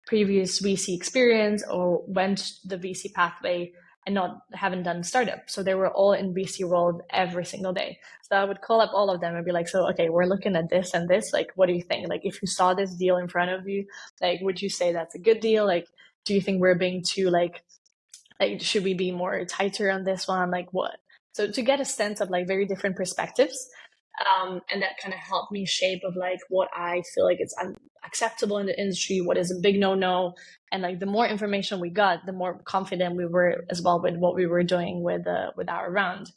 previous VC experience or went the VC pathway and not haven't done startup. So they were all in VC world every single day. So I would call up all of them and be like, so okay, we're looking at this and this. Like, what do you think? Like, if you saw this deal in front of you, like, would you say that's a good deal? Like, do you think we're being too like should we be more tighter on this one? Like, what? So to get a sense of like very different perspectives, and that kind of helped me shape of like what I feel like it's acceptable in the industry, what is a big no. And like the more information we got, the more confident we were as well with what we were doing with our round.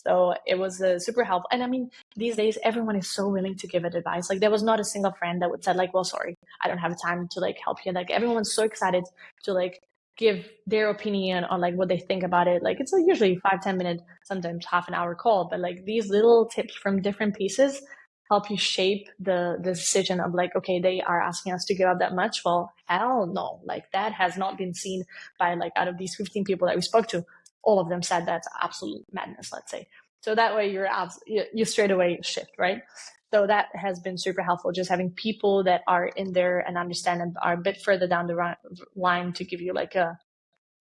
So it was super helpful. And I mean, these days everyone is so willing to give it advice. Like, there was not a single friend that would say like, well, sorry, I don't have time to like help you. Like, everyone's so excited to like give their opinion on like what they think about it. Like, it's usually 5-10 minute, sometimes half an hour call, but like these little tips from different pieces help you shape the decision of like, okay, they are asking us to give up that much. Well, hell no, like that has not been seen by like out of these 15 people that we spoke to, all of them said that's absolute madness, let's say. So that way you straight away shift, right? So that has been super helpful, just having people that are in there and understand and are a bit further down the line to give you like a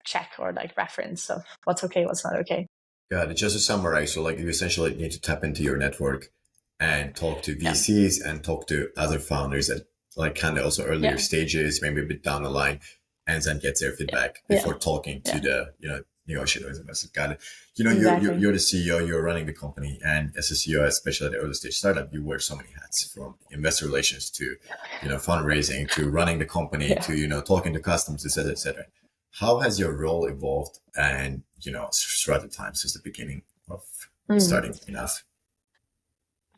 check or like reference of what's okay, what's not okay. Got it. Just to summarize, so like you essentially need to tap into your network and talk to Yeah. VCs and talk to other founders at like kind of also earlier Yeah. stages, maybe a bit down the line, and then get their feedback before talking to the negotiators. Investors. Got it. Exactly. You're the CEO, you're running the company, and as a CEO, especially at the early stage startup, you wear so many hats, from investor relations to fundraising to running the company to talking to customers, etc., etc. How has your role evolved and throughout the time since the beginning of starting eNOugh?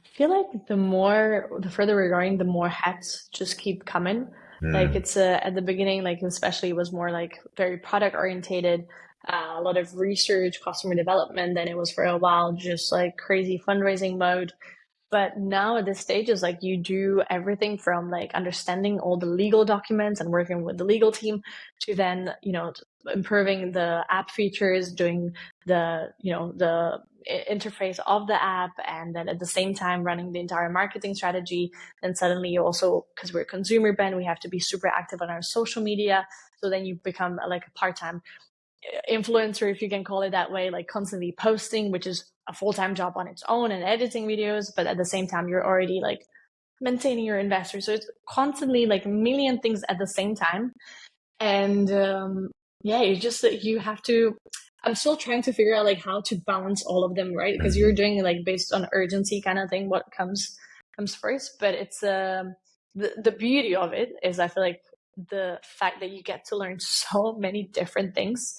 I feel like the further we're going, the more hats just keep coming. Like, it's at the beginning, like especially it was more like very product orientated, a lot of research, customer development. Then it was for a while just like crazy fundraising mode. But now at this stage is like you do everything from like understanding all the legal documents and working with the legal team to then, improving the app features, doing the interface of the app, and then at the same time running the entire marketing strategy. Then suddenly you also, because we're consumer brand, we have to be super active on our social media. So then you become like a part-time influencer, if you can call it that way, like constantly posting, which is a full-time job on its own, and editing videos. But at the same time, you're already like maintaining your investors. So it's constantly like a million things at the same time. And yeah, you just you have to. I'm still trying to figure out like how to balance all of them, right? Because you're Mhm. doing like based on urgency kind of thing, what comes first. But it's the beauty of it is I feel like the fact that you get to learn so many different things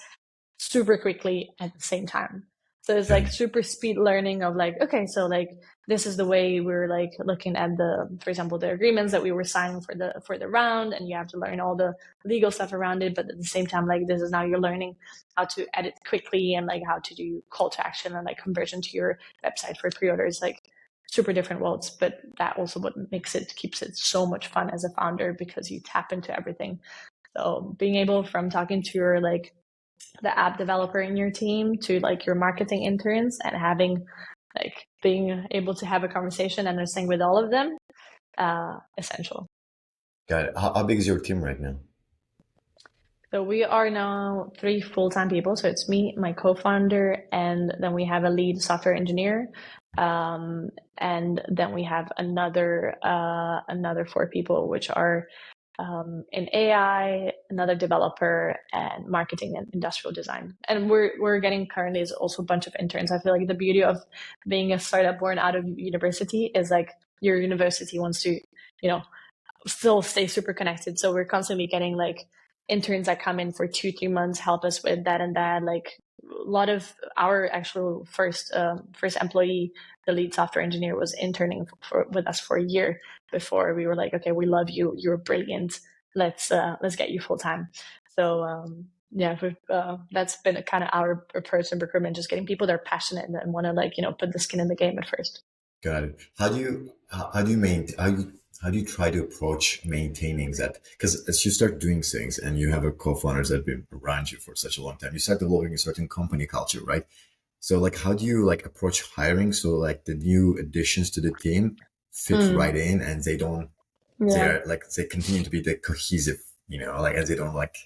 super quickly at the same time. So it's Yeah. like super speed learning of like, okay, so like this is the way we're like looking at the, for example, the agreements that we were signing for the round, and you have to learn all the legal stuff around it. But at the same time, like this is now you're learning how to edit quickly and like how to do call to action and like conversion to your website for pre-orders, like super different worlds. But that also what makes it keeps it so much fun as a founder because you tap into everything. So being able from talking to your like the app developer in your team to like your marketing interns and having like being able to have a conversation and understand with all of them, essential. Got it. How big is your team right now? So we are now three full-time people. So it's me, my co-founder, and then we have a lead software engineer. And then we have another four people, which are in AI, another developer, and marketing and industrial design. And we're getting currently is also a bunch of interns. I feel like the beauty of being a startup born out of university is like your university wants to, still stay super connected. So we're constantly getting like interns that come in for 2-3 months, help us with that and that. Like a lot of our actual first employee, the lead software engineer, was interning with us for a year before we were like, okay, we love you, you're brilliant. Let's get you full time. So yeah, that's been kind of our approach in recruitment, just getting people that are passionate and want to like put the skin in the game at first. Got it. How do you try to approach maintaining that? Because as you start doing things and you have a co-founders that have been around you for such a long time, you start developing a certain company culture, right? So like, how do you like approach hiring so like the new additions to the team fit Mm, right in and they yeah, are like they continue to be the cohesive, like and they don't like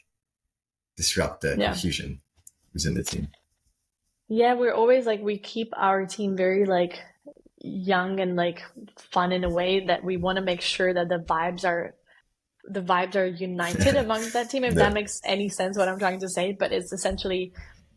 disrupt the yeah. cohesion within the team. Yeah, we're always like we keep our team very like young and like fun in a way that we want to make sure that the vibes are united among that team, if that Yeah. makes any sense what I'm trying to say. But it's essentially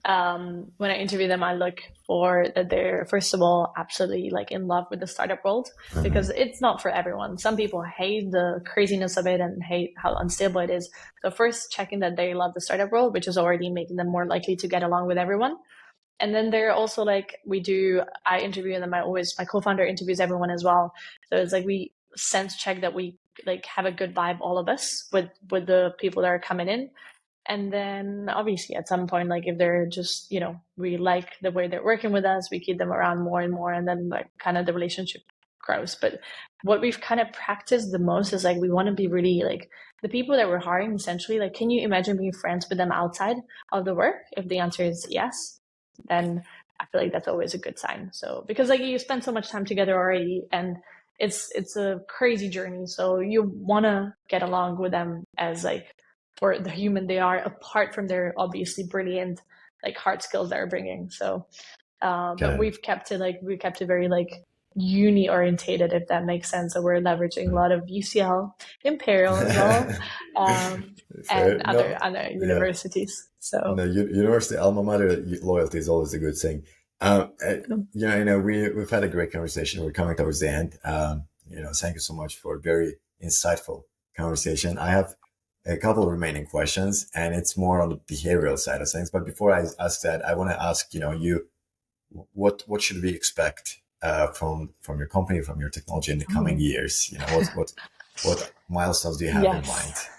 when I interview them, I look for that they're first of all absolutely like in love with the startup world because Mhm. it's not for everyone. Some people hate the craziness of it and hate how unstable it is. So first checking that they love the startup world, which is already making them more likely to get along with everyone. And then they're also like I interview them. My co-founder interviews everyone as well. So it's like we sense check that we like have a good vibe, all of us, with the people that are coming in. And then obviously at some point, like if they're just, we like the way they're working with us, we keep them around more and more. And then like kind of the relationship grows. But what we've kind of practiced the most is like, we want to be really like the people that we're hiring essentially, like, can you imagine being friends with them outside of the work? If the answer is yes, then I feel like that's always a good sign. So because like you spend so much time together already and it's a crazy journey. So you want to get along with them as like for the human they are, apart from their obviously brilliant like hard skills they're bringing. So, but Got it. we kept it very like uni orientated, if that makes sense. So we're leveraging a lot of UCL, Imperial as well, um, and Fair. other Yeah. universities. So, No, university alma mater loyalty is always a good thing. Um, uh, we've had a great conversation. We're coming towards the end. Thank you so much for a very insightful conversation. I have a couple of remaining questions, and it's more on the behavioral side of things. But before I ask that, I want to ask, what should we expect from your company, from your technology in the coming oh, years? What milestones do you have in mind? yes,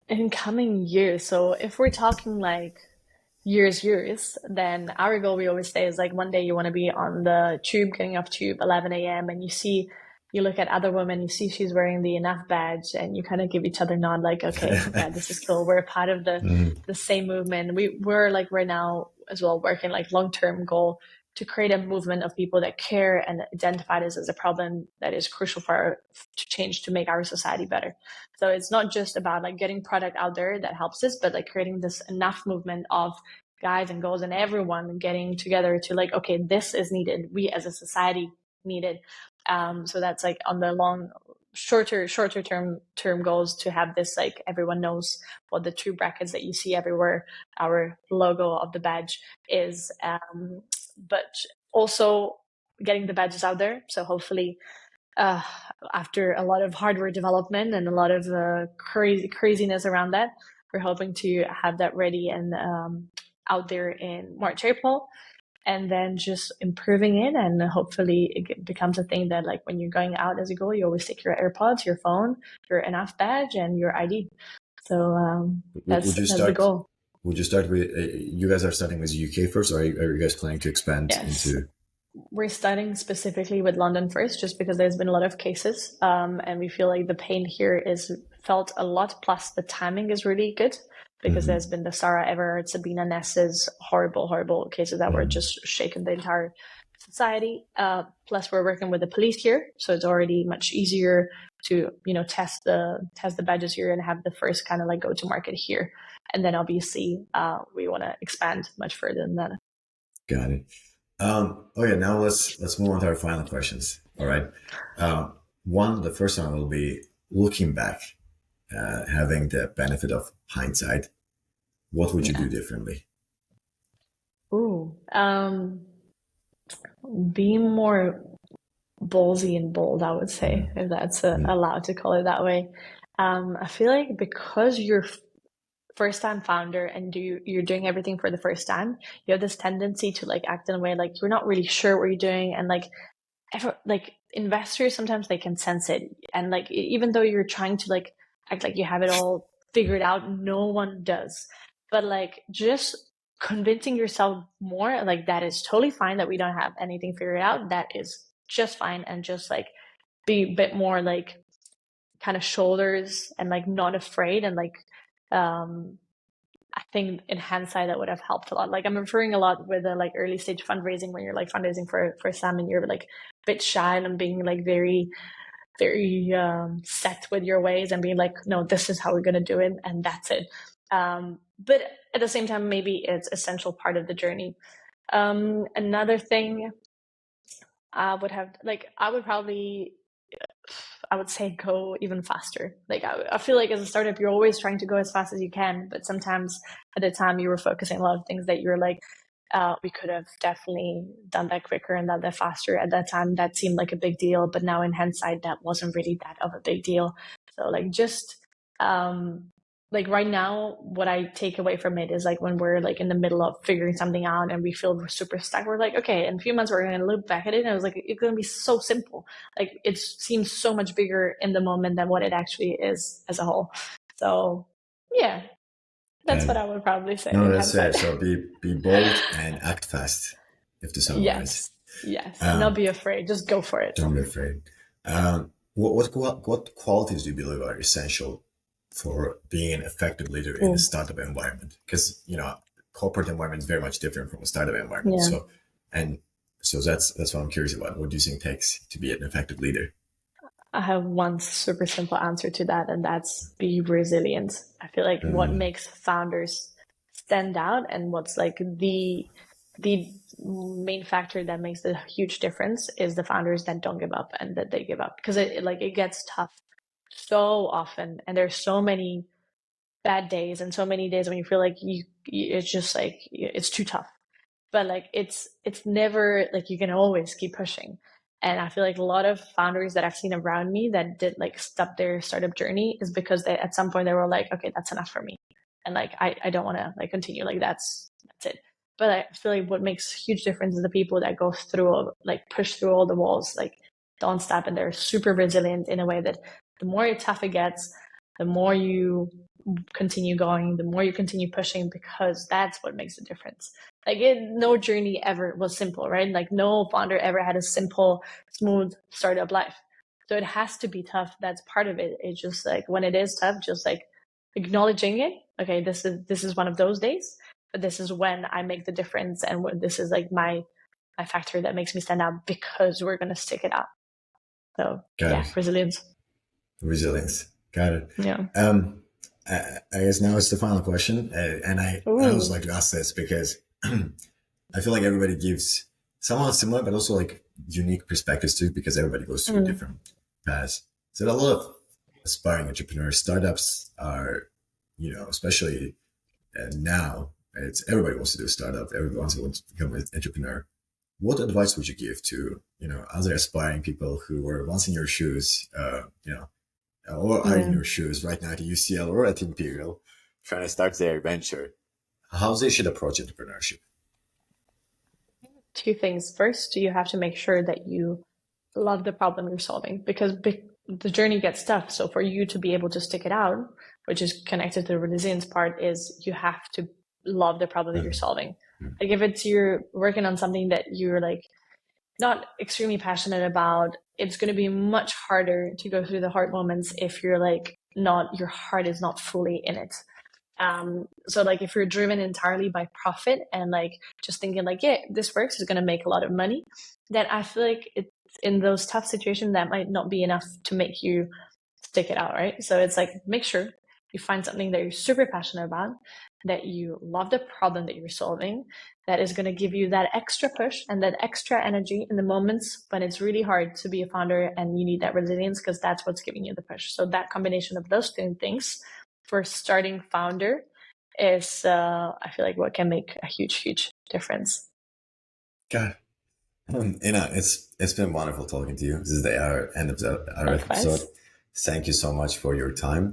in coming years. So if we're talking like years, then our goal we always say is like one day you want to be on the tube, getting off tube 11 a.m. and you look at other women, you see she's wearing the enough badge, and you kind of give each other nod like, okay, yeah, this is cool. We're a part of the Mhm. the same movement. We're like right now as well working like long term goal to create a movement of people that care and identify this as a problem that is crucial to change to make our society better. So it's not just about like getting product out there that helps us, but like creating this enough movement of guys and girls and everyone getting together to like, okay, this is needed. We as a society need it. So that's like on the shorter term goals to have this, like, everyone knows what the two brackets that you see everywhere, our logo of the badge is, but also getting the badges out there. So hopefully, after a lot of hardware development and a lot of craziness around that, we're hoping to have that ready and out there in March, April, and then just improving it, and hopefully it becomes a thing that, like, when you're going out as a goal, you always take your AirPods, your phone, your eNOugh badge, and your ID. So that's the goal. Would you start with, you guys are starting with UK first, or are you guys planning to expand into? We're starting specifically with London first, just because there's been a lot of cases, and we feel like the pain here is felt a lot. Plus, the timing is really good because there's been the Sarah Everard, Sabina Ness's horrible cases that were just shaking the entire society. Plus, we're working with the police here, so it's already much easier to test the badges here and have the first kind of like go to market here. And then obviously, we want to expand much further than that. Got it. Okay, now let's move on to our final questions. All right. The first one will be looking back, having the benefit of hindsight. What would you do differently? Ooh, be more ballsy and bold, I would say, if that's allowed to call it that way. I feel like because you're first-time founder and you're doing everything for the first time, you have this tendency to like act in a way like you're not really sure what you're doing, and like investors sometimes they can sense it, and like even though you're trying to like act like you have it all figured out, no one does. But like just convincing yourself more, like that is totally fine, that we don't have anything figured out, that is just fine, and just like be a bit more like kind of shoulders and like not afraid, and like I think in hindsight that would have helped a lot. Like I'm referring a lot with like early stage fundraising, when you're like fundraising for some and you're like a bit shy and being like very set with your ways and being like, no, this is how we're going to do it and that's it. But at the same time, maybe it's essential part of the journey. Another thing I would say go even faster. Like I feel like as a startup, you're always trying to go as fast as you can, but sometimes at the time you were focusing a lot of things that you're like, we could have definitely done that quicker and done that faster. At that time, that seemed like a big deal, but now in hindsight, that wasn't really that of a big deal. So like just like right now, what I take away from it is like when we're like in the middle of figuring something out and we feel we're super stuck, we're like, okay, in a few months we're going to look back at it. And I was like, it's going to be so simple. Like it seems so much bigger in the moment than what it actually is as a whole. So yeah, that's what I would probably say. No, that's fair. So be bold and act fast. If to summarize. Yes. Not be afraid. Just go for it. Don't be afraid. What qualities do you believe are essential for being an effective leader in a startup environment? Because corporate environment is very much different from a startup environment. Yeah. So that's what I'm curious about. What do you think takes to be an effective leader? I have one super simple answer to that, and that's be resilient. I feel like what makes founders stand out and what's like the main factor that makes the huge difference is the founders that don't give up and that they give up, because it gets tough so often, and there's so many bad days and so many days when you feel like it's just like it's too tough, but like it's never like you can always keep pushing. And I feel like a lot of founders that I've seen around me that did like stop their startup journey is because they at some point they were like, okay, that's enough for me, and like I don't want to like continue, like that's it. But I feel like what makes a huge difference is the people that go through, like push through all the walls, like don't stop, and they're super resilient in a way that the more tough it gets, the more you continue going, the more you continue pushing, because that's what makes the difference. Like no journey ever was simple, right? Like no founder ever had a simple, smooth startup life. So it has to be tough. That's part of it. It's just like when it is tough, just like acknowledging it. Okay, this is one of those days, but this is when I make the difference, and when this is like my factor that makes me stand out, because we're gonna stick it out. So resilience. Got it. Yeah. I guess now it's the final question, and I always like to ask this because I feel like everybody gives somewhat similar, but also like unique perspectives too, because everybody goes through different paths. So a lot of aspiring entrepreneurs, startups are, especially now, it's everybody wants to do a startup. Everybody wants to become an entrepreneur. What advice would you give to, other aspiring people who were once in your shoes, or are in your Mm. shoes right now at UCL or at Imperial, trying to start their venture? How they should approach entrepreneurship? Two things. First, you have to make sure that you love the problem you're solving because the journey gets tough. So for you to be able to stick it out, which is connected to the resilience part, is you have to love the problem that you're Mhm. solving. Mhm. Like if it's you're working on something that you're like not extremely passionate about, it's going to be much harder to go through the hard moments if you're like not your heart is not fully in it. So like if you're driven entirely by profit and like just thinking like, yeah, this works, is going to make a lot of money, then I feel like it's in those tough situations that might not be enough to make you stick it out, right? So it's like make sure you find something that you're super passionate about, that you love the problem that you're solving, that is going to give you that extra push and that extra energy in the moments when it's really hard to be a founder and you need that resilience because that's what's giving you the push. So that combination of those two things for starting founder is, I feel like, what can make a huge, huge difference. God, Ina, it's been wonderful talking to you. This is the end of our episode. Likewise. Thank you so much for your time.